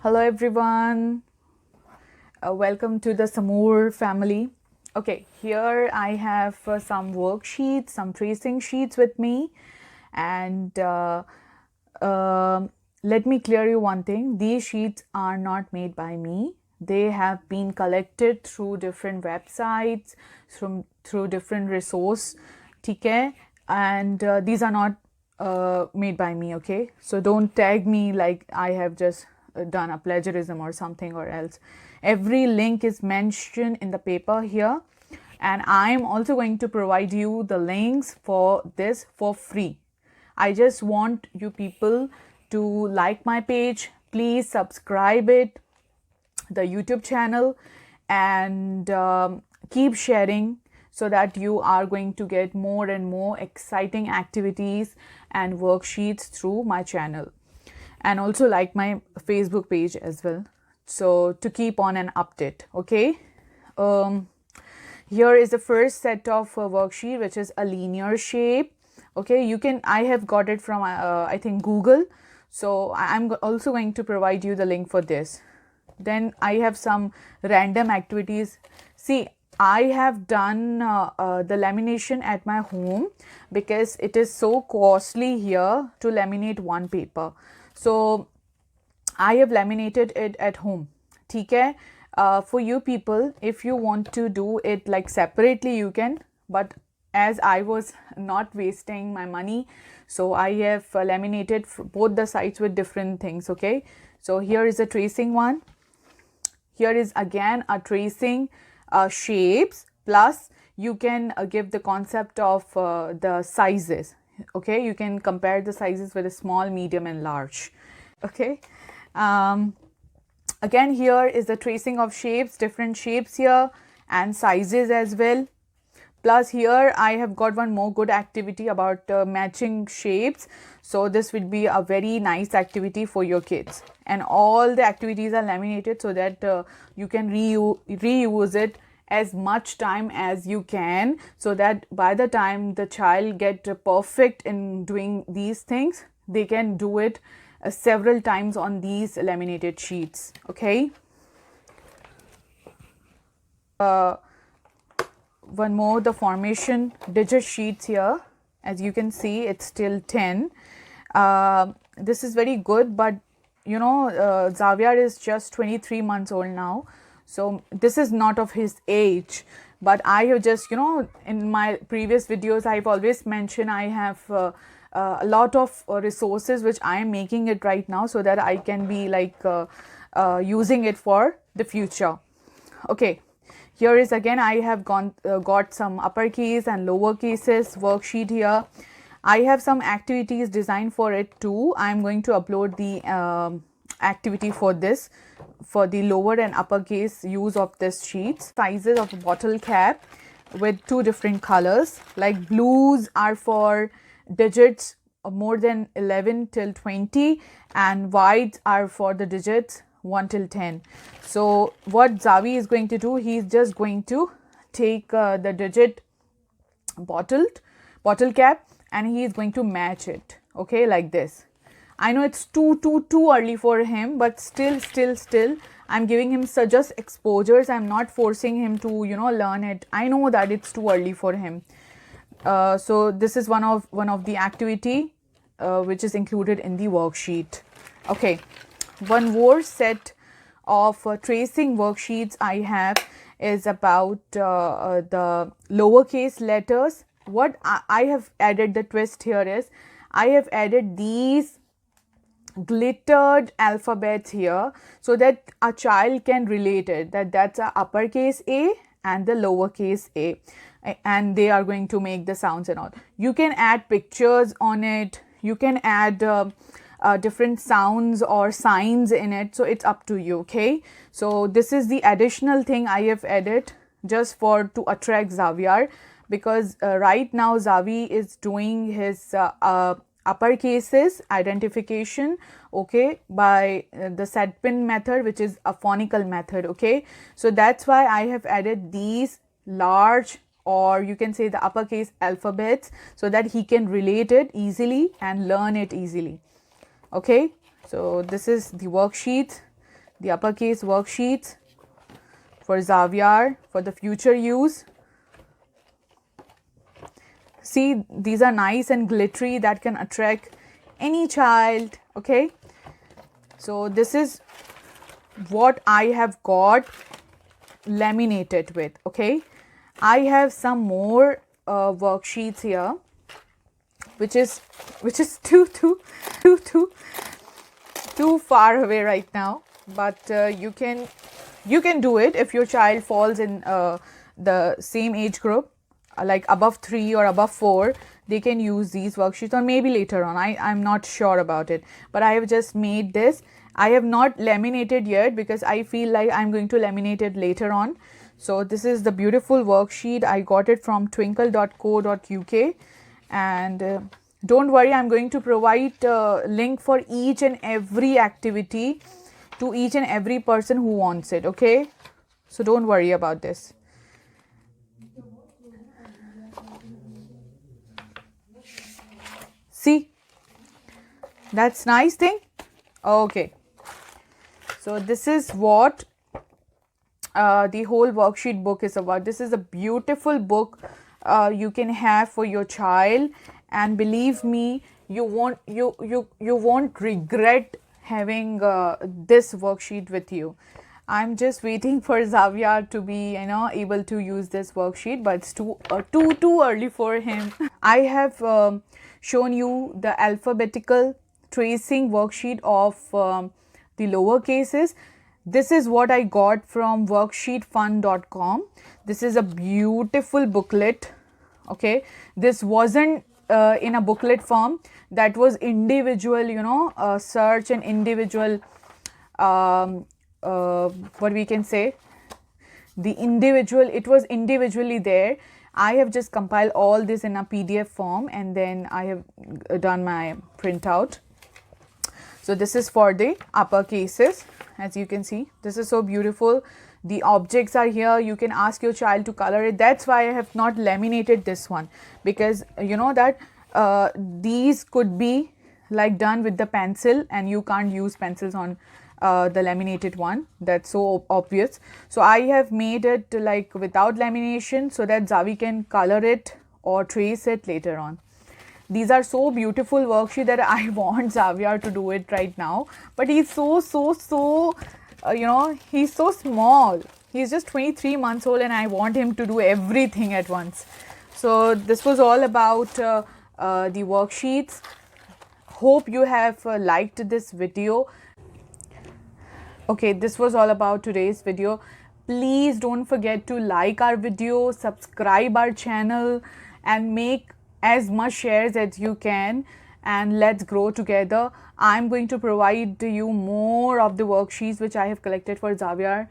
Hello everyone. Welcome to the Samoor family. Okay, here I have some worksheets, some tracing sheets with me, and let me clear you one thing. These sheets are not made by me. They have been collected through different websites, through different resource. Okay, and these are not made by me. Okay, so don't tag me like I have just done a plagiarism or something or else. Every link is mentioned in the paper here, and I'm also going to provide you the links for this for free. I just want you people to like my page. Please subscribe it, the YouTube channel, and keep sharing so that you are going to get more and more exciting activities and worksheets through my channel. And also like my Facebook page as well. So to keep on an update, okay? Um, Here is the first set of worksheet, which is a linear shape. Okay, I have got it from I think Google. So I'm also going to provide you the link for this. Then I have some random activities. See, I have done the lamination at my home because it is so costly here to laminate one paper. So I have laminated it at home. Okay, for you people, if you want to do it like separately, you can. But as I was not wasting my money, so I have laminated both the sides with different things. Okay, so here is a tracing one. Here is again a tracing shapes, plus you can give the concept of the sizes. Okay, you can compare the sizes with a small, medium and large. Okay, um, again here is the tracing of shapes, different shapes here and sizes as well. Plus here I have got one more good activity about matching shapes. So this will be a very nice activity for your kids, and all the activities are laminated so that you can reuse it as much time as you can, so that by the time the child get perfect in doing these things, they can do it several times on these laminated sheets. Okay, one more, the formation digit sheets here. As you can see, it's still 10. This is very good, but you know, Xavier is just 23 months old now, so this is not of his age. But I have just, you know, in my previous videos I've always mentioned I have a lot of resources which I am making it right now, so that I can be like using it for the future. Okay, here is again I have got some uppercase and lower cases worksheet here. I have some activities designed for it too. I am going to upload the activity for this, for the lower and uppercase use of this sheets. Sizes of a bottle cap with two different colors, like blues are for digits more than 11 till 20, and whites are for the digits 1 till 10. So what Zavi is going to do, he's just going to take the digit bottle cap, and he is going to match it. Okay, like this. I know it's too early for him, but still I'm giving him just exposures. I'm not forcing him to, you know, learn it. I know that it's too early for him. So this is one of the activity which is included in the worksheet. Okay, one more set of tracing worksheets I have is about the lowercase letters. What I have added, the twist here is I have added these glittered alphabets here so that a child can relate it, that that's a uppercase A and the lowercase a, and they are going to make the sounds and all. You can add pictures on it, you can add different sounds or signs in it, so it's up to you. Okay, so this is the additional thing I have added just for to attract Xavier, because right now Xavi is doing his uppercases identification, okay, by the set pin method, which is a phonical method. Okay, so that's why I have added these large, or you can say the uppercase alphabets, so that he can relate it easily and learn it easily. Okay, so this is the worksheet. the uppercase worksheets for Xavier for the future use. See, these are nice and glittery that can attract any child. Okay, so this is what I have got laminated with. Okay, I have some more worksheets here, which is too far away right now, but you can do it if your child falls in the same age group, like above 3 or above 4. They can use these worksheets, or maybe later on. I'm not sure about it, but I have just made this. I have not laminated yet because I feel like I'm going to laminate it later on. So this is the beautiful worksheet. I got it from twinkle.co.uk, and don't worry, I'm going to provide a link for each and every activity to each and every person who wants it. Okay, so don't worry about this. See, that's nice thing. Okay, so this is what the whole worksheet book is about. This is a beautiful book you can have for your child, and believe me, you won't regret having this worksheet with you. I'm just waiting for Xavier to be able to use this worksheet, but it's too early for him. I have shown you the alphabetical tracing worksheet of the lower cases. This is what I got from worksheetfun.com. This is a beautiful booklet. Okay, this wasn't in a booklet form. That was individual, search and individual, what we can say, it was individually there. I have just compiled all this in a PDF form, and then I have done my printout. So this is for the upper cases. As you can see, this is so beautiful. The objects are here. You can ask your child to color it. That's why I have not laminated this one, because you know that these could be like done with the pencil, and you can't use pencils on the laminated one. That's so obvious. So I have made it like without lamination, so that Zavi can color it or trace it later on. These are so beautiful worksheet that I want Xavier to do it right now, but he's so he's so small. He's just 23 months old, and I want him to do everything at once. So this was all about the worksheets. Hope you have liked this video. Okay, this was all about today's video. Please don't forget to like our video, subscribe our channel, and make as much shares as you can, and let's grow together. I'm going to provide you more of the worksheets which I have collected for Xavier.